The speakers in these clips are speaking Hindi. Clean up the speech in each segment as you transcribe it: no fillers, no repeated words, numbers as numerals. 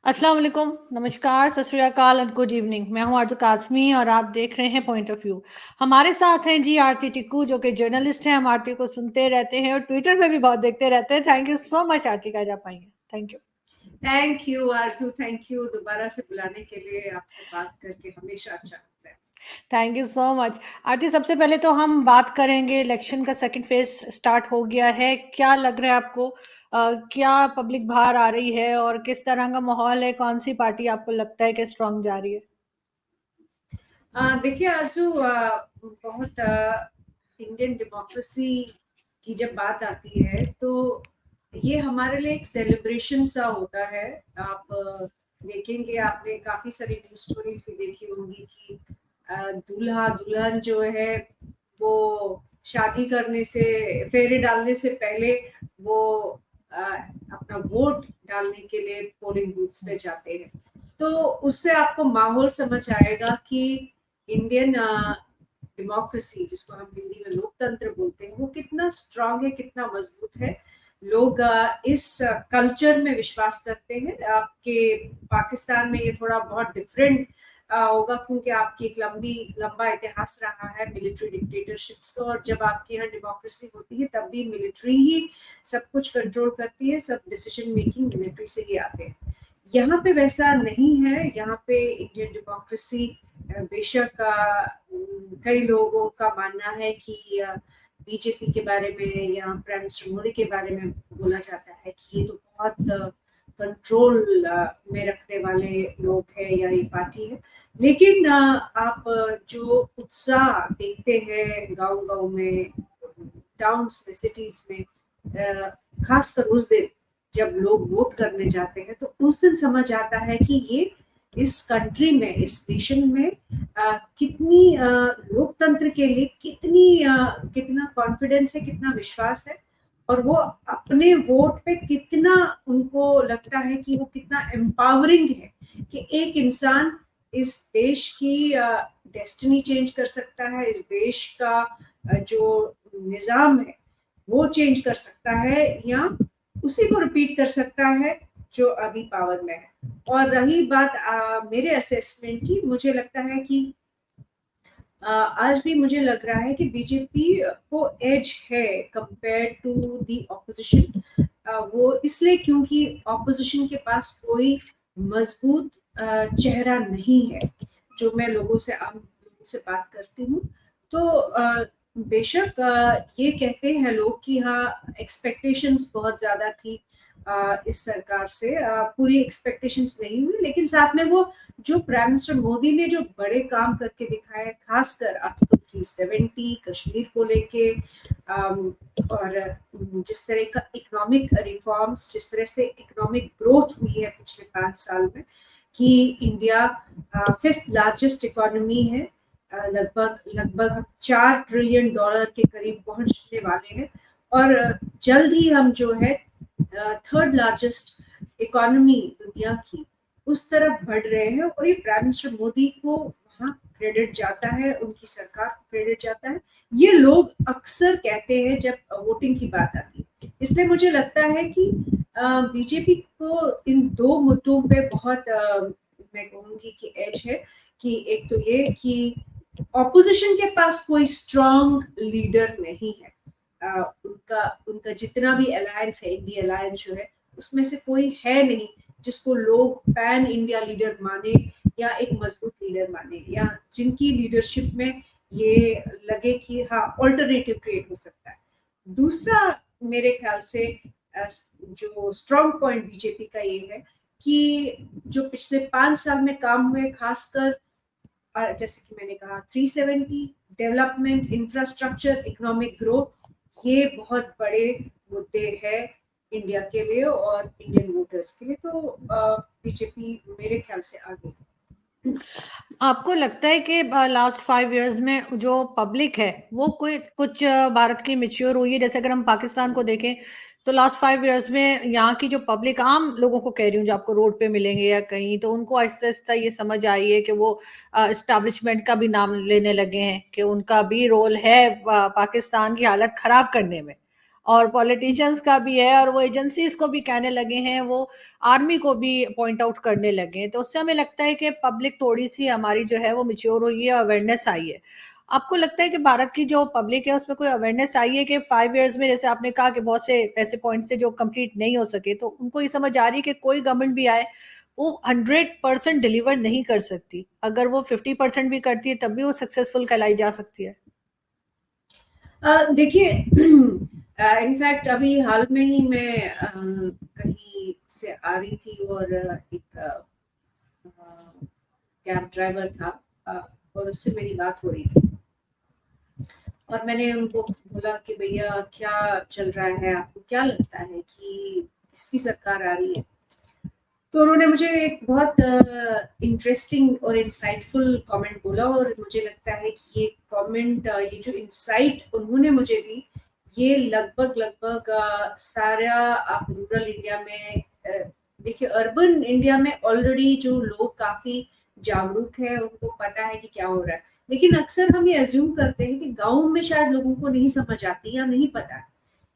अस्सलाम वालेकुम, नमस्कार, सत श्री अकाल एंड गुड इवनिंग। मैं हूँ आरज़ू काज़मी और आप देख रहे हैं पॉइंट ऑफ व्यू। हमारे साथ हैं जी आरती टिक्कू जो कि जर्नलिस्ट हैं। हम आरती को सुनते रहते हैं और ट्विटर पे भी बहुत देखते रहते हैं। थैंक यू सो मच आरती का, आज आप आई हैं। Thank you. Thank you Arzoo, thank you दोबारा से बुलाने के लिए। आपसे बात करके हमेशा अच्छा लगता है। Thank you so much. Aarti, सबसे पहले तो हम बात करेंगे, इलेक्शन का सेकंड फेज स्टार्ट हो गया है। क्या लग रहा है आपको? क्या पब्लिक बाहर आ रही है और किस तरह का माहौल है? कौन सी पार्टी आपको लगता है कि स्ट्रांग जा रही है? देखिए आरज़ू, बहुत इंडियन डेमोक्रेसी की जब बात आती है तो ये हमारे लिए एक सेलिब्रेशन सा होता है। आप देखेंगे, आपने काफ़ी सारी न्यूज़ स्टोरीज़ भी देखी होंगी कि दूल्हा-दुल्हन जो है वो शादी करने से, फेरे डालने से पहले वो अपना वोट डालने के लिए पोलिंग बूथ्स पे जाते हैं। तो उससे आपको माहौल समझ आएगा कि इंडियन डेमोक्रेसी, जिसको हम हिंदी में लोकतंत्र बोलते हैं, वो कितना स्ट्रांग है, कितना मजबूत है। लोग इस कल्चर में विश्वास करते हैं। आपके पाकिस्तान में ये थोड़ा बहुत डिफरेंट होगा, क्योंकि आपकी एक लंबा इतिहास रहा है मिलिट्री डिक्टेटरशिप्स का, और जब आपके यहाँ डेमोक्रेसी होती है तब भी मिलिट्री ही सब कुछ कंट्रोल करती है, सब डिसीजन मेकिंग मिलिट्री से ही आते हैं। यहाँ पे वैसा नहीं है। यहाँ पे इंडियन डेमोक्रेसी बेशक कई लोगों का मानना है कि बीजेपी के बारे में या प्राइम मिनिस्टर मोदी के बारे में बोला जाता है कि ये तो बहुत कंट्रोल में रखने वाले लोग हैं या ये पार्टी है। लेकिन आप जो उत्साह देखते हैं गांव-गांव में, टाउन्स में, सिटीज में, खासकर उस दिन जब लोग वोट करने जाते हैं, तो उस दिन समझ आता है कि ये इस कंट्री में, इस नेशन में कितनी लोकतंत्र के लिए कितना कॉन्फिडेंस है, कितना विश्वास है, और वो अपने वोट पे कितना उनको लगता है कि वो कितना एम्पावरिंग है कि एक इंसान इस देश की डेस्टिनी चेंज कर सकता है, इस देश का जो निज़ाम है वो चेंज कर सकता है, या उसी को रिपीट कर सकता है जो अभी पावर में है। और रही बात मेरे असेसमेंट की, मुझे लगता है कि आज भी मुझे लग रहा है कि बीजेपी को एज है कंपेयर टू द ऑपोजिशन। वो इसलिए क्योंकि ऑपोजिशन के पास कोई मजबूत चेहरा नहीं है। जो मैं आम लोगों से बात करती हूँ, तो बेशक ये कहते हैं लोग कि हाँ, एक्सपेक्टेशंस बहुत ज्यादा थी इस सरकार से। पूरी एक्सपेक्टेशंस नहीं हुई, लेकिन साथ में वो जो प्राइम मिनिस्टर मोदी ने जो बड़े काम करके दिखाए, खासकर आर्टिकल 370 कश्मीर को लेके, और जिस तरह का इकोनॉमिक रिफॉर्म्स, जिस तरह से इकोनॉमिक ग्रोथ हुई है पिछले 5 साल में, कि इंडिया फिफ्थ लार्जेस्ट इकोनॉमी है, लगभग लगभग $4 ट्रिलियन के करीब पहुंचने वाले हैं, और जल्द ही हम जो है थर्ड लार्जेस्ट इकोनॉमी दुनिया की उस तरफ बढ़ रहे हैं। और ये प्राइम मिनिस्टर मोदी को वहाँ क्रेडिट जाता है, उनकी सरकार को क्रेडिट जाता है। ये लोग अक्सर कहते हैं जब वोटिंग की बात आती है। इसलिए मुझे लगता है कि बीजेपी को इन दो मुद्दों पे बहुत मैं कहूँगी कि एज है। कि एक तो ये कि ऑपोजिशन के पास कोई स्ट्रांग लीडर नहीं है। उनका उनका जितना भी अलायंस है, इंडिया अलायंस जो है, उसमें से कोई है नहीं जिसको लोग पैन इंडिया लीडर माने, या एक मजबूत लीडर माने, या जिनकी लीडरशिप में ये लगे कि हाँ, ऑल्टरनेटिव क्रिएट हो सकता है। दूसरा, मेरे ख्याल से जो स्ट्रॉन्ग पॉइंट बीजेपी का ये है कि जो पिछले 5 साल में काम हुए, खासकर जैसे कि मैंने कहा 370, डेवलपमेंट, इंफ्रास्ट्रक्चर, इकोनॉमिक ग्रोथ, ये बहुत बड़े मुद्दे हैं इंडिया के लिए और इंडियन वोटर्स के लिए। तो बीजेपी मेरे ख्याल से आगे है। आपको लगता है कि लास्ट 5 इयर्स में जो पब्लिक है वो कोई कुछ भारत की मैच्योर हुई है? जैसे अगर हम पाकिस्तान को देखें तो लास्ट 5 इयर्स में यहाँ की जो पब्लिक, आम लोगों को कह रही हूँ, जो आपको रोड पे मिलेंगे या कहीं, तो उनको आहिस्ता आहिस्ता ये समझ आई है कि वो एस्टैब्लिशमेंट का भी नाम लेने लगे हैं कि उनका भी रोल है पाकिस्तान की हालत खराब करने में। और पॉलिटिशियंस का भी है, और वो एजेंसीज को भी कहने लगे हैं, वो आर्मी को भी पॉइंट आउट करने लगे हैं। तो उससे हमें लगता है कि पब्लिक थोड़ी सी हमारी जो है वो मिच्योर हुई है, अवेयरनेस आई है। आपको लगता है कि भारत की जो पब्लिक है उसमें कोई अवेयरनेस आई है कि 5 इयर्स में, जैसे आपने कहा कि बहुत से ऐसे पॉइंट्स थे जो कंप्लीट नहीं हो सके, तो उनको ये समझ आ रही है कि कोई गवर्नमेंट भी आए वो 100% डिलीवर नहीं कर सकती, अगर वो 50% भी करती है तब भी वो सक्सेसफुल कहलाई जा सकती है? देखिए, इनफैक्ट अभी हाल में ही मैं कहीं से आ रही थी और एक कैब ड्राइवर था, और उससे मेरी बात हो रही थी, और मैंने उनको बोला कि भैया क्या चल रहा है, आपको क्या लगता है कि किसकी सरकार आ रही है? तो उन्होंने मुझे एक बहुत इंटरेस्टिंग और इंसाइटफुल कमेंट बोला, और मुझे लगता है कि ये कमेंट, ये जो इंसाइट उन्होंने मुझे दी, ये लगभग लगभग सारा आप रूरल इंडिया में देखिए, अर्बन इंडिया में ऑलरेडी जो लोग काफी जागरूक है, उनको पता है कि क्या हो रहा है, लेकिन अक्सर हम ये अज्यूम करते हैं कि गांव में शायद लोगों को नहीं समझ आती या नहीं पता है।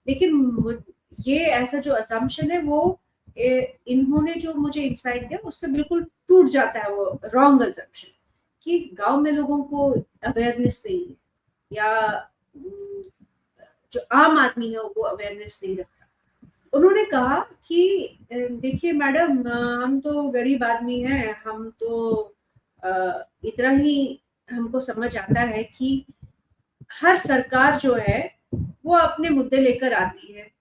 लेकिन ये ऐसा जो असम्पशन है वो इन्होंने जो मुझे इंसाइट दिया उससे बिल्कुल टूट जाता है, वो रॉन्ग असम्पशन कि गांव में लोगों को अवेयरनेस नहीं है, या जो आम आदमी है वो अवेयरनेस नहीं रखता। उन्होंने कहा कि देखिए मैडम, हम तो गरीब आदमी हैं, हम तो इतना ही हमको समझ आता है कि हर सरकार जो है वो अपने मुद्दे लेकर आती है,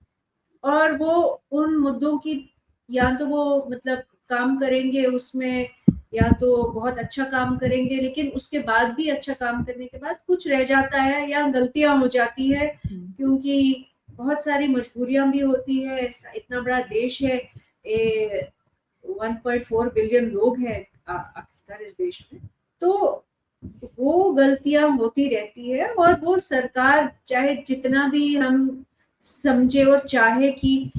और वो उन मुद्दों की या तो वो मतलब काम करेंगे उसमें, या तो बहुत अच्छा काम करेंगे, लेकिन उसके बाद भी अच्छा काम करने के बाद कुछ रह जाता है या गलतियां हो जाती है, क्योंकि बहुत सारी मजबूरियां भी होती है। इतना बड़ा देश है, 1.4 बिलियन लोग हैं आखिरकार इस देश में, तो वो गलतियां होती रहती है, और वो सरकार चाहे जितना भी हम समझे और चाहे कि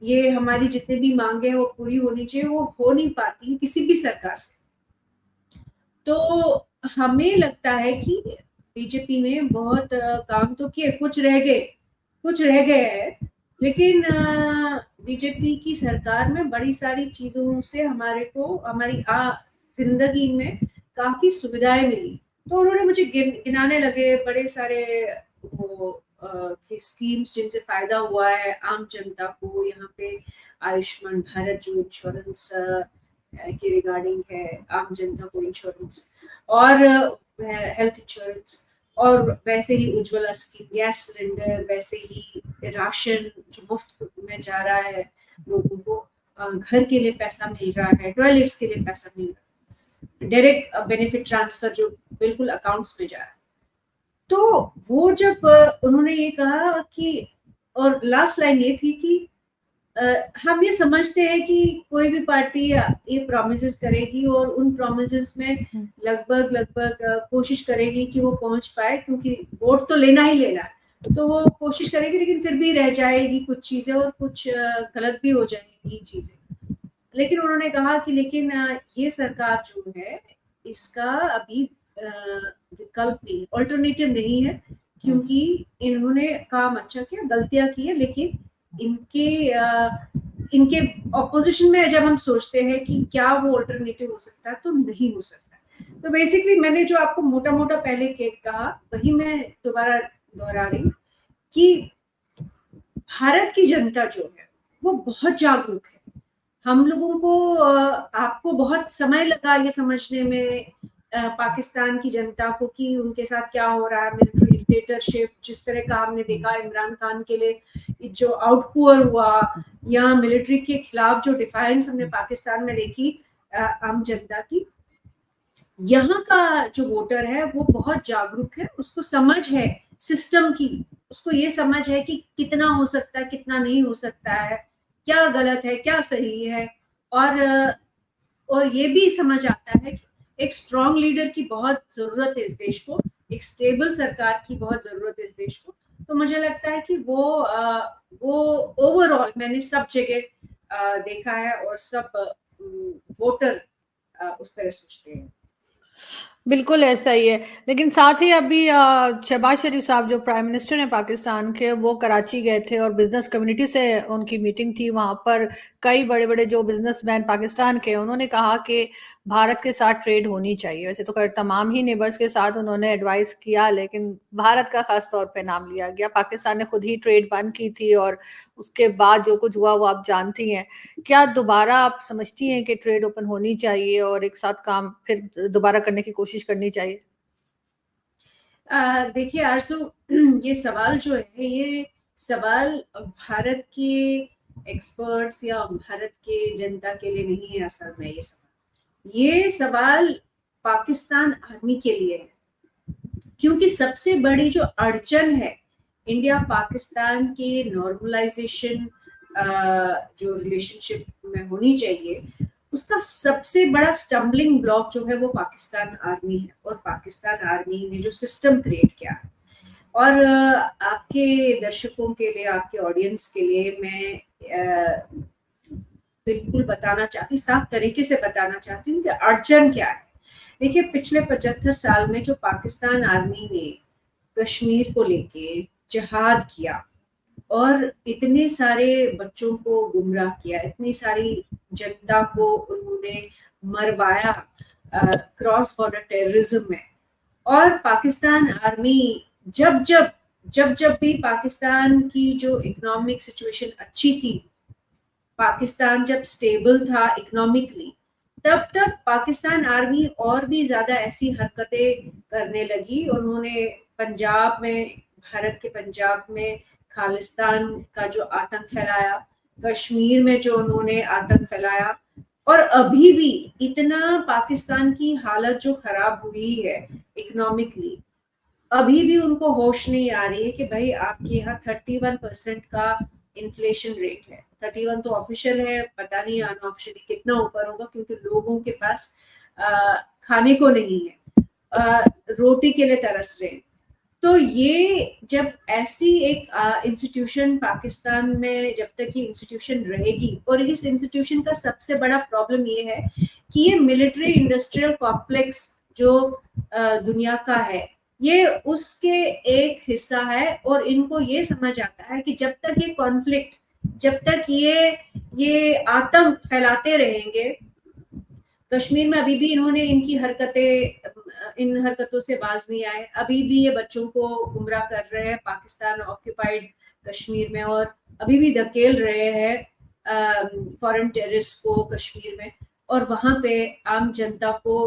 ये हमारी जितने भी मांगे हैं वो पूरी होनी चाहिए, वो हो नहीं पाती किसी भी सरकार से। तो हमें लगता है कि बीजेपी ने बहुत काम तो किए, कुछ रह गए हैं, लेकिन बीजेपी की सरकार में बड़ी सारी चीजों से हमारे को हमारी जिंदगी में काफी सुविधाएं मिली। तो उन्होंने मुझे गिनाने लगे बड़े सारे वो की स्कीम्स जिनसे फायदा हुआ है आम जनता को। यहाँ पे आयुष्मान भारत जो इंश्योरेंस के रिगार्डिंग है, आम जनता को इंश्योरेंस और हेल्थ इंश्योरेंस, और वैसे ही उज्ज्वला स्कीम, गैस सिलेंडर, वैसे ही राशन जो मुफ्त में जा रहा है लोगों को, घर के लिए पैसा मिल रहा है, टॉयलेट्स के लिए पैसा मिल रहा है, डायरेक्ट बेनिफिट ट्रांसफर जो बिल्कुल अकाउंट्स में जा रहा है। तो वो जब उन्होंने ये कहा कि, और लास्ट लाइन ये थी कि हम ये समझते हैं कि कोई भी पार्टी ये प्रॉमिसेस करेगी और उन प्रॉमिसेस में लगभग लगभग कोशिश करेगी कि वो पहुंच पाए, क्योंकि वोट तो लेना ही लेना है, तो वो कोशिश करेगी, लेकिन फिर भी रह जाएगी कुछ चीजें और कुछ गलत भी हो जाएगी चीजें। लेकिन उन्होंने कहा कि लेकिन ये सरकार जो है इसका अभी विकल्प नहीं है, ऑल्टरनेटिव नहीं है, क्योंकि इन्होंने काम अच्छा किया, गलतियां की है, लेकिन इनके इनके ऑपोजिशन में जब हम सोचते हैं कि क्या वो ऑल्टरनेटिव हो सकता है, तो नहीं हो सकता। तो बेसिकली मैंने जो आपको मोटा मोटा पहले केक कहा वही मैं दोबारा दोहरा रही हूँ कि भारत की जनता जो है वो बहुत जागरूक है। हम लोगों को आपको बहुत समय लगा ये समझने में, पाकिस्तान की जनता को, कि उनके साथ क्या हो रहा है, मिलिट्री डिक्टेटरशिप जिस तरह का हमने देखा इमरान खान के लिए जो आउटपुअर हुआ, या मिलिट्री के खिलाफ जो डिफाइंस हमने पाकिस्तान में देखी आम जनता की। यहाँ का जो वोटर है वो बहुत जागरूक है, उसको समझ है सिस्टम की, उसको ये समझ है कि कितना हो सकता है, कितना नहीं हो सकता है, क्या गलत है, क्या सही है, और और ये भी समझ आता है कि एक स्ट्रॉन्ग लीडर की बहुत जरूरत है इस देश को, एक स्टेबल सरकार की बहुत जरूरत है इस देश को। तो मुझे लगता है कि वो ओवरऑल मैंने सब जगह देखा है, और सब वोटर उस तरह सोचते हैं। बिल्कुल ऐसा ही है। लेकिन साथ ही अभी शहबाज शरीफ साहब जो प्राइम मिनिस्टर हैं पाकिस्तान के, वो कराची गए थे और बिजनेस कम्युनिटी से उनकी मीटिंग थी। वहां पर कई बड़े-बड़े जो बिजनेसमैन पाकिस्तान के, उन्होंने कहा कि भारत के साथ ट्रेड होनी चाहिए। वैसे तो तमाम ही नेबर्स के साथ उन्होंने एडवाइस किया, लेकिन भारत का खास तौर पे नाम लिया गया। पाकिस्तान ने खुद ही ट्रेड बंद की थी और उसके बाद जो कुछ हुआ वो आप जानती हैं। क्या दोबारा आप समझती हैं कि ट्रेड ओपन होनी चाहिए और एक साथ काम फिर दोबारा करने की कोशिश करनी चाहिए? देखिए आरज़ू, ये सवाल जो है, ये सवाल भारत के एक्सपर्ट्स या भारत के जनता के लिए नहीं है असल में ये सवाल। ये सवाल पाकिस्तान आर्मी के लिए है। क्योंकि सबसे बड़ी जो अड़चन है इंडिया पाकिस्तान के नॉर्मलाइजेशन जो रिलेशनशिप में होनी चाहिए, उसका सबसे बड़ा स्टम्बलिंग ब्लॉक जो है वो पाकिस्तान आर्मी है, और पाकिस्तान आर्मी ने जो सिस्टम क्रिएट किया है। और आपके दर्शकों के लिए, आपके ऑडियंस के लिए मैं बिल्कुल बताना चाहती हूँ, साफ तरीके से बताना चाहती हूँ कि अड़चन क्या है। देखिए, पिछले 75 साल में जो पाकिस्तान आर्मी ने कश्मीर को लेके जिहाद किया और इतने सारे बच्चों को गुमराह किया, इतनी सारी जनता को उन्होंने मरवाया क्रॉस बॉर्डर टेररिज्म में। और पाकिस्तान आर्मी जब जब जब जब भी पाकिस्तान की जो इकोनॉमिक सिचुएशन अच्छी थी, पाकिस्तान जब स्टेबल था इकोनॉमिकली, तब तक पाकिस्तान आर्मी और भी ज्यादा ऐसी हरकतें करने लगी। उन्होंने पंजाब में, भारत के पंजाब में खालिस्तान का जो आतंक फैलाया, कश्मीर में जो उन्होंने आतंक फैलाया, और अभी भी इतना पाकिस्तान की हालत जो खराब हुई है इकोनॉमिकली, अभी भी उनको होश नहीं आ रही है कि भाई आपके यहाँ 31% का इन्फ्लेशन रेट है। 31 तो ऑफिशियल है, पता नहीं अनऑफिशियली कितना ऊपर होगा, क्योंकि लोगों के पास खाने को नहीं है, रोटी के लिए तरस रहे हैं। तो ये जब ऐसी एक इंस्टीट्यूशन पाकिस्तान में जब तक ये इंस्टीट्यूशन रहेगी, और इस इंस्टीट्यूशन का सबसे बड़ा प्रॉब्लम ये है कि ये मिलिट्री इंडस्ट्रियल कॉम्प्लेक्स जो दुनिया का है, ये उसके एक हिस्सा है। और इनको ये समझ आता है कि जब तक ये कॉन्फ्लिक्ट, जब तक ये आतंक फैलाते रहेंगे, कश्मीर में अभी भी इन्होंने इन हरकतों से बाज नहीं आए। अभी भी ये बच्चों को गुमराह कर रहे हैं पाकिस्तान ऑक्यूपाइड कश्मीर में, और अभी भी धकेल रहे हैं फॉरेन टेररिस्ट को कश्मीर में, और वहां पे आम जनता को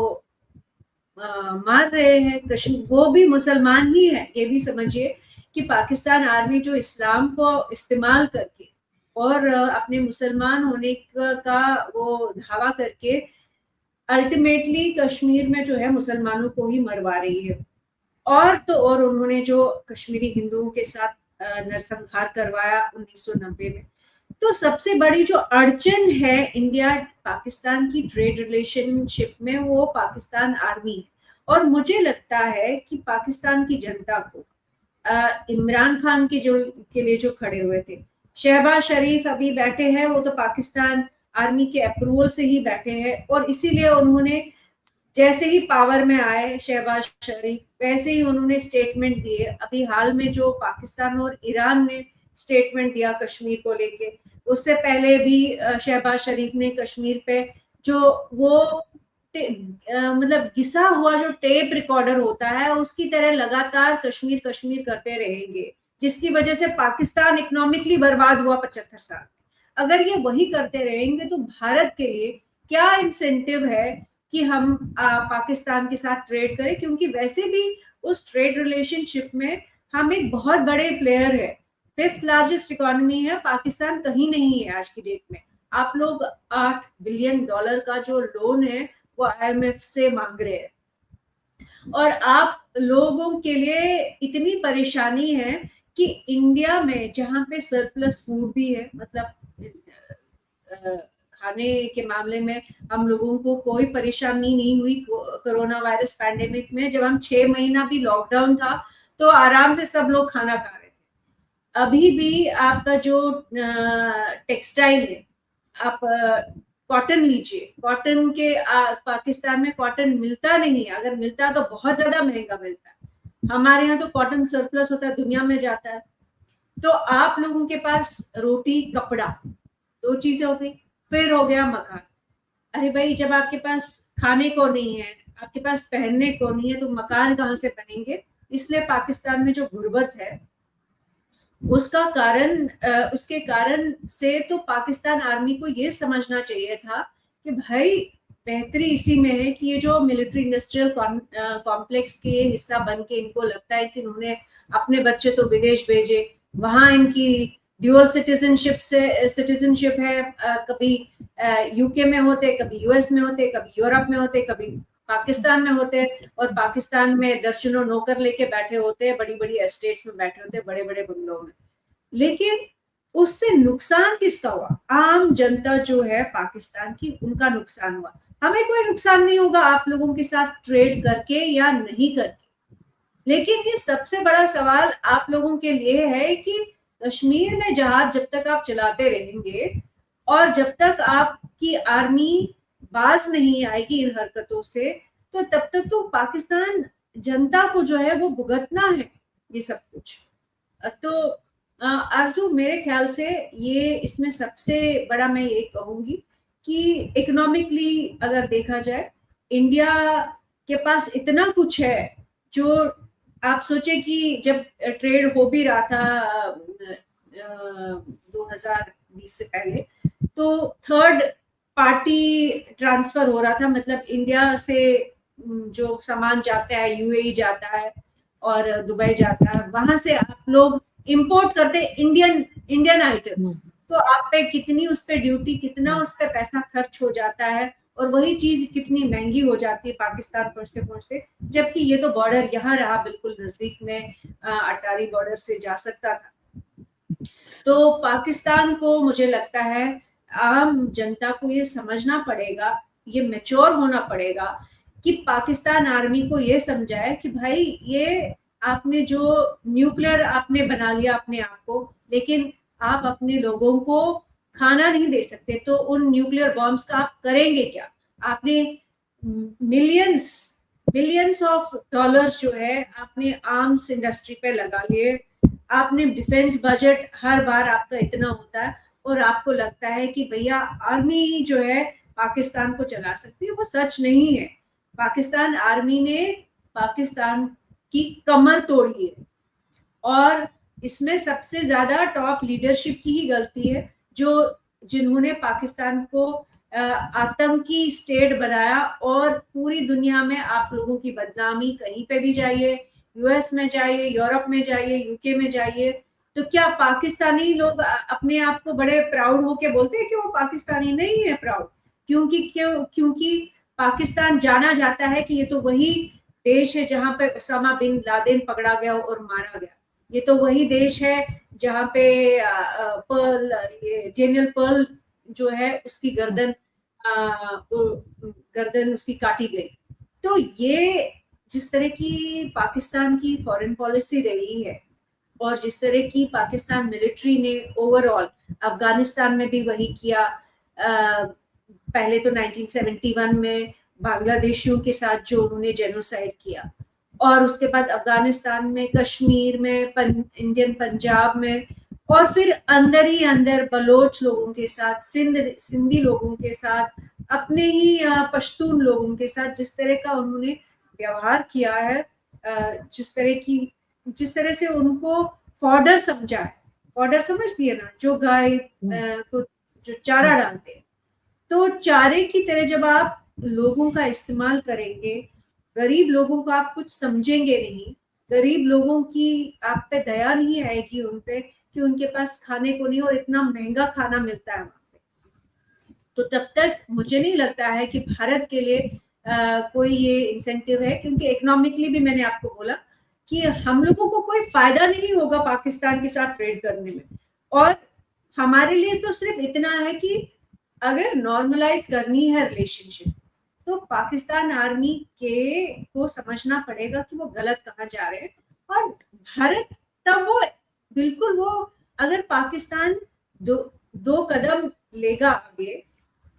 मार रहे हैं। कश्मीर वो भी मुसलमान ही है, ये भी समझिए कि पाकिस्तान आर्मी जो इस्लाम को इस्तेमाल करके और अपने मुसलमान होने का वो धावा करके अल्टीमेटली कश्मीर में जो है मुसलमानों को ही मरवा रही है। और तो और उन्होंने जो कश्मीरी हिंदुओं के साथ नरसंहार करवाया 1990 में। तो सबसे बड़ी जो अड़चन है इंडिया पाकिस्तान की ट्रेड रिलेशनशिप में, वो पाकिस्तान आर्मी है। और मुझे लगता है कि पाकिस्तान की जनता को इमरान खान के लिए जो खड़े हुए थे, शहबाज शरीफ अभी बैठे हैं, वो तो पाकिस्तान आर्मी के अप्रूवल से ही बैठे हैं, और इसीलिए उन्होंने जैसे ही पावर में आए शहबाज शरीफ, वैसे ही उन्होंने स्टेटमेंट दिए। अभी हाल में जो पाकिस्तान और ईरान ने स्टेटमेंट दिया कश्मीर को लेके, उससे पहले भी शहबाज शरीफ ने कश्मीर पे जो वो मतलब घिसा हुआ जो टेप रिकॉर्डर होता है, उसकी तरह लगातार कश्मीर कश्मीर करते रहेंगे, जिसकी वजह से पाकिस्तान इकोनॉमिकली बर्बाद हुआ 75 साल। अगर ये वही करते रहेंगे तो भारत के लिए क्या इंसेंटिव है कि हम पाकिस्तान के साथ ट्रेड करें, क्योंकि वैसे भी उस ट्रेड रिलेशनशिप में हम एक बहुत बड़े प्लेयर है। 5th लार्जेस्ट इकोनॉमी है पाकिस्तान, कहीं नहीं है आज की डेट में। आप लोग $8 बिलियन का जो लोन है वो IMF से मांग रहे हैं, और आप लोगों के लिए इतनी परेशानी है कि इंडिया में जहां पे सरप्लस फूड भी है, मतलब खाने के मामले में हम लोगों को कोई परेशानी नहीं हुई कोरोना वायरस पैंडेमिक में। जब हम 6 महीना भी लॉकडाउन था तो आराम से सब लोग खाना खा रहे थे। अभी भी आपका जो टेक्सटाइल है, आप कॉटन लीजिए, कॉटन के पाकिस्तान में कॉटन मिलता नहीं है, अगर मिलता तो बहुत ज्यादा महंगा मिलता है। हमारे यहाँ तो कॉटन सरप्लस होता है, दुनिया में जाता है। तो आप लोगों के पास रोटी कपड़ा, दो चीजें हो गई। फिर हो गया मकान। अरे भाई, जब आपके पास खाने को नहीं है, आपके पास पहनने को नहीं है, तो मकान कहाँ से बनेंगे? इसलिए पाकिस्तान में जो गुर्बत है उसका कारण उसके कारण से तो पाकिस्तान आर्मी को ये समझना चाहिए था कि भाई बेहतरी इसी में है कि ये जो मिलिट्री इंडस्ट्रियल कॉम्प्लेक्स के हिस्सा बन के इनको लगता है कि उन्होंने अपने बच्चे तो विदेश भेजे, वहां इनकी ड्यूअल सिटीजनशिप है, कभी यूके में होते, कभी यूएस में होते, कभी यूरोप में होते, कभी पाकिस्तान में होते, और पाकिस्तान में दर्जनों नौकर लेके बैठे होते हैं, बड़ी बड़ी एस्टेट्स में बैठे होते हैं, बड़े बड़े बंगलों में। लेकिन उससे नुकसान किसका हुआ? आम जनता जो है पाकिस्तान की, उनका नुकसान हुआ। हमें कोई नुकसान नहीं होगा आप लोगों के साथ ट्रेड करके या नहीं करके, लेकिन ये सबसे बड़ा सवाल आप लोगों के लिए है कि कश्मीर में जहाज जब तक आप चलाते रहेंगे और जब तक आपकी आर्मी बाज नहीं आएगी इन हरकतों से, तो तब तक तो पाकिस्तान जनता को जो है वो भुगतना है ये सब कुछ। तो आरजू, मेरे ख्याल से ये इसमें सबसे बड़ा मैं ये कहूंगी कि इकोनॉमिकली अगर देखा जाए, इंडिया के पास इतना कुछ है जो आप सोचे कि जब ट्रेड हो भी रहा था 2020 से पहले, तो थर्ड पार्टी ट्रांसफर हो रहा था, मतलब इंडिया से जो सामान जाता है यूएई जाता है और दुबई जाता है, वहां से आप लोग इंपोर्ट करते इंडियन आइटम्स, तो आप पे कितनी उस पे ड्यूटी, कितना उस पे पैसा खर्च हो जाता है, और वही चीज कितनी महंगी हो जाती है पाकिस्तान पहुंचते पहुंचते, जबकि ये तो बॉर्डर यहाँ रहा बिल्कुल नजदीक में, अटारी बॉर्डर से जा सकता था। तो पाकिस्तान को मुझे लगता है आम जनता को ये समझना पड़ेगा, ये मैच्योर होना पड़ेगा कि पाकिस्तान आर्मी को ये समझाए कि भाई ये आपने जो न्यूक्लियर आपने बना लिया अपने आप को, लेकिन आप अपने लोगों को खाना नहीं दे सकते, तो उन न्यूक्लियर बॉम्ब्स का आप करेंगे क्या? आपने मिलियंस मिलियंस ऑफ डॉलर्स जो है आपने आर्म्स इंडस्ट्री पे लगा लिए, आपने डिफेंस बजट हर बार आपका इतना होता है, और आपको लगता है कि भैया आर्मी जो है पाकिस्तान को चला सकती है। वो सच नहीं है। पाकिस्तान आर्मी ने पाकिस्तान की कमर तोड़ी है, और इसमें सबसे ज्यादा टॉप लीडरशिप की ही गलती है, जो जिन्होंने पाकिस्तान को आतंकी स्टेट बनाया, और पूरी दुनिया में आप लोगों की बदनामी, कहीं पे भी जाइए, यूएस में जाइए, यूरोप में जाइए, यूके में जाइए, तो क्या पाकिस्तानी लोग अपने आप को बड़े प्राउड होके बोलते हैं कि वो पाकिस्तानी नहीं है प्राउड? क्योंकि पाकिस्तान जाना जाता है कि ये तो वही देश है जहां पे उसामा बिन लादेन पकड़ा गया और मारा गया। ये तो वही देश है जहां पे पर्ल, ये जेनियल पर्ल जो है उसकी गर्दन उसकी काटी गई। तो ये जिस तरह की पाकिस्तान की फॉरेन पॉलिसी रही है, और जिस तरह की पाकिस्तान मिलिट्री ने ओवरऑल अफगानिस्तान में भी वही किया, पहले तो 1971 में बांग्लादेशियों के साथ जो उन्होंने जेनोसाइड किया, और उसके बाद अफगानिस्तान में, कश्मीर में, इंडियन पंजाब में, और फिर अंदर ही अंदर बलोच लोगों के साथ, सिंधी लोगों के साथ, अपने ही पश्तून लोगों के साथ जिस तरह का उन्होंने व्यवहार किया है, जिस तरह से उनको फॉडर समझा है, फॉडर समझ दिए ना, जो गाय को जो चारा डालते हैं, तो चारे की तरह जब आप लोगों का इस्तेमाल करेंगे, गरीब लोगों को आप कुछ समझेंगे नहीं, गरीब लोगों की आप पे दया नहीं आएगी उन पे कि उनके पास खाने को नहीं और इतना महंगा खाना मिलता है वहां पे, तो तब तक मुझे नहीं लगता है कि भारत के लिए कोई ये इंसेंटिव है, क्योंकि इकोनॉमिकली भी मैंने आपको बोला कि हम लोगों को कोई फायदा नहीं होगा पाकिस्तान के साथ ट्रेड करने में। और हमारे लिए तो सिर्फ इतना है कि अगर नॉर्मलाइज करनी है रिलेशनशिप, तो पाकिस्तान आर्मी के को समझना पड़ेगा कि वो गलत कहाँ जा रहे हैं, और भारत तब वो बिल्कुल वो अगर पाकिस्तान दो कदम लेगा आगे,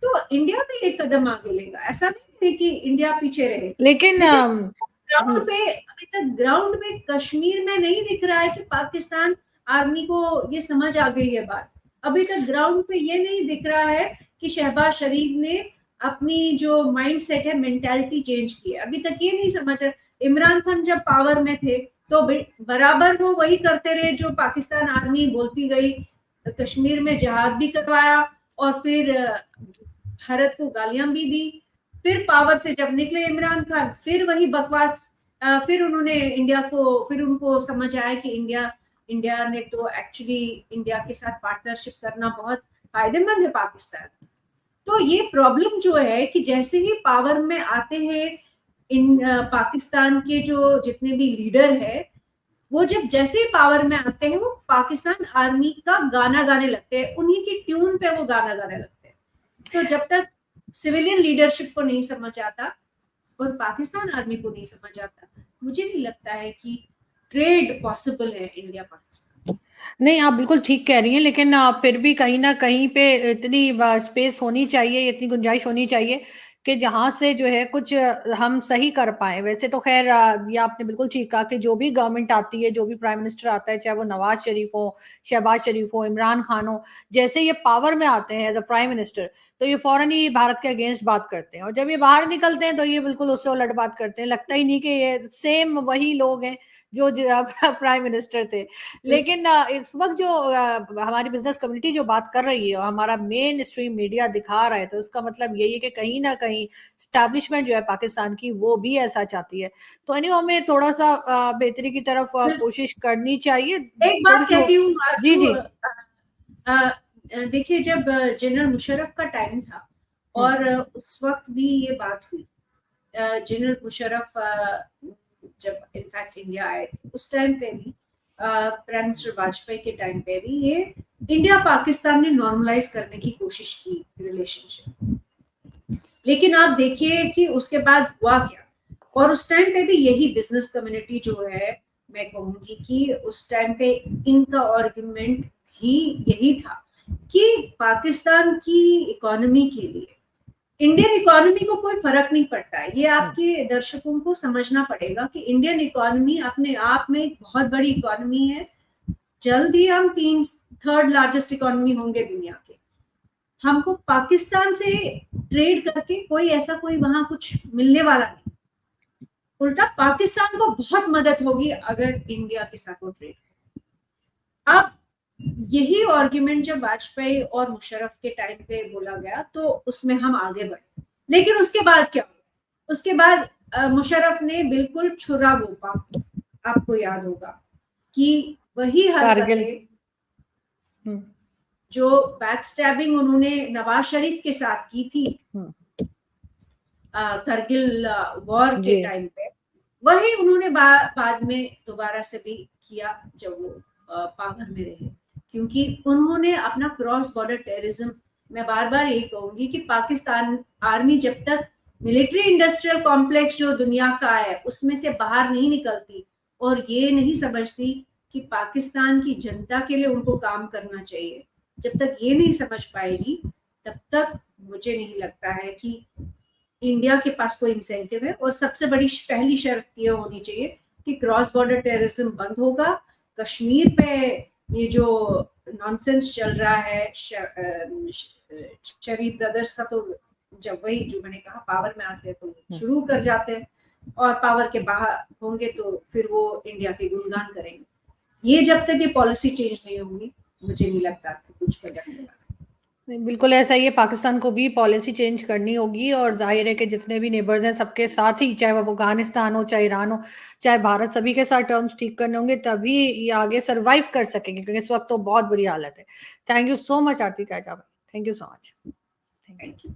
तो इंडिया भी एक कदम आगे लेगा। ऐसा नहीं है कि इंडिया पीछे रहे, लेकिन ग्राउंड पे अभी तक ग्राउंड में कश्मीर में नहीं दिख रहा है कि पाकिस्तान आर्मी को ये समझ आ गई है बात। अभी तक ग्राउंड पे ये नहीं दिख रहा है कि शहबाज शरीफ ने अपनी जो माइंडसेट है, मेंटालिटी चेंज की है। अभी तक ये नहीं समझ रहा। इमरान खान जब पावर में थे तो बराबर वो वही करते रहे जो पाकिस्तान आर्मी बोलती गई। कश्मीर में जिहाद भी करवाया और फिर भारत को गालियां भी दी। फिर पावर से जब निकले इमरान खान, फिर वही बकवास। फिर उन्होंने इंडिया को, फिर उनको समझ आया कि इंडिया ने तो एक्चुअली इंडिया के साथ पार्टनरशिप करना बहुत फायदेमंद है पाकिस्तान। तो ये प्रॉब्लम जो है कि जैसे ही पावर में आते हैं इन पाकिस्तान के जो जितने भी लीडर है, वो जब जैसे ही पावर में आते हैं वो पाकिस्तान आर्मी का गाना गाने लगते हैं, उन्हीं की ट्यून पे वो गाना गाने लगते हैं। तो जब तक सिविलियन लीडरशिप को नहीं समझ आता और पाकिस्तान आर्मी को नहीं समझ आता, मुझे नहीं लगता है कि ट्रेड पॉसिबल है इंडिया पाकिस्तान। नहीं, आप बिल्कुल ठीक कह रही हैं, लेकिन फिर भी कहीं ना कहीं पे इतनी स्पेस होनी चाहिए, इतनी गुंजाइश होनी चाहिए कि जहां से जो है कुछ हम सही कर पाए। वैसे तो खैर ये आपने बिल्कुल ठीक कहा कि जो भी गवर्नमेंट आती है, जो भी प्राइम मिनिस्टर आता है, चाहे वो नवाज शरीफ हो, शहबाज शरीफ हो, इमरान खान हो, जैसे ये पावर में आते हैं एज अ प्राइम मिनिस्टर, तो ये फौरन ही भारत के अगेंस्ट बात करते हैं, और जब ये बाहर निकलते हैं तो ये बिल्कुल उससे उलट बात करते हैं। लगता ही नहीं कि ये सेम वही लोग हैं जो प्राइम मिनिस्टर थे। लेकिन इस वक्त जो हमारी बिजनेस कम्युनिटी जो बात कर रही है और हमारा मेन स्ट्रीम मीडिया दिखा रहा है, तो इसका मतलब यही है कि कहीं ना कहीं स्टैब्लिशमेंट जो है पाकिस्तान की वो भी ऐसा चाहती है। तो एनीवे हमें थोड़ा सा बेहतरी की तरफ कोशिश करनी चाहिए। एक थोड़ी बात सी कहती हूँ जी आरजू, जी। देखिए जब जनरल मुशर्रफ का टाइम था और उस वक्त भी ये बात हुई, जनरल मुशर्रफ जब इनफैक्ट इंडिया आए थे उस टाइम पे भी, प्राइम मिनिस्टर वाजपेयी के टाइम पे भी, ये इंडिया पाकिस्तान ने नॉर्मलाइज करने की कोशिश की रिलेशनशिप। लेकिन आप देखिए कि उसके बाद हुआ क्या। और उस टाइम पे भी यही बिजनेस कम्युनिटी जो है, मैं कहूंगी कि उस टाइम पे इनका आर्गुमेंट भी यही था कि पाकिस्तान की इकोनॉमी के लिए इंडियन इकोनॉमी को कोई फर्क नहीं पड़ता है। ये आपके दर्शकों को समझना पड़ेगा कि इंडियन इकोनॉमी अपने आप में एक बहुत बड़ी इकोनॉमी है। जल्द ही हम थर्ड लार्जेस्ट इकोनॉमी होंगे दुनिया के। हमको पाकिस्तान से ट्रेड करके कोई वहां कुछ मिलने वाला नहीं। उल्टा पाकिस्तान को बहुत मदद होगी अगर इंडिया के साथ वो ट्रेड। अब यही आर्गुमेंट जब वाजपेयी और मुशर्रफ के टाइम पे बोला गया तो उसमें हम आगे बढ़े। लेकिन उसके बाद क्या हुआ? उसके बाद मुशर्रफ ने बिल्कुल छुरा घोंपा। आपको याद होगा कि वही हरकतें जो बैक स्टैबिंग उन्होंने नवाज शरीफ के साथ की थी करगिल वॉर के टाइम पे, वही उन्होंने बाद में दोबारा से भी किया जब वो पावर में रहे। क्योंकि उन्होंने अपना क्रॉस बॉर्डर टेररिज्म, मैं बार बार यही कहूंगी कि पाकिस्तान आर्मी जब तक मिलिट्री इंडस्ट्रियल कॉम्प्लेक्स जो दुनिया का है उसमें से बाहर नहीं निकलती और ये नहीं समझती कि पाकिस्तान की जनता के लिए उनको काम करना चाहिए, जब तक ये नहीं समझ पाएगी तब तक मुझे नहीं लगता है कि इंडिया के पास कोई इंसेंटिव है। और सबसे बड़ी पहली शर्त ये होनी चाहिए कि क्रॉस बॉर्डर टेररिज्म बंद होगा। कश्मीर पे ये जो नॉनसेंस चल रहा है शरीफ ब्रदर्स का, तो जब वही जो मैंने कहा पावर में आते हैं तो शुरू कर जाते हैं और पावर के बाहर होंगे तो फिर वो इंडिया के गुणगान करेंगे। ये जब तक ये पॉलिसी चेंज नहीं होगी मुझे नहीं लगता कि कुछ बदलने वाला। बिल्कुल ऐसा ही है, पाकिस्तान को भी पॉलिसी चेंज करनी होगी और जाहिर है कि जितने भी नेबर्स हैं सबके साथ ही, चाहे वो अफगानिस्तान हो, चाहे ईरान हो, चाहे भारत, सभी के साथ टर्म्स ठीक करने होंगे, तभी ये आगे सरवाइव कर सकेंगे, क्योंकि इस वक्त तो बहुत बुरी हालत है। Thank you so much Aarti Kaicha, thank you so much. Thank you.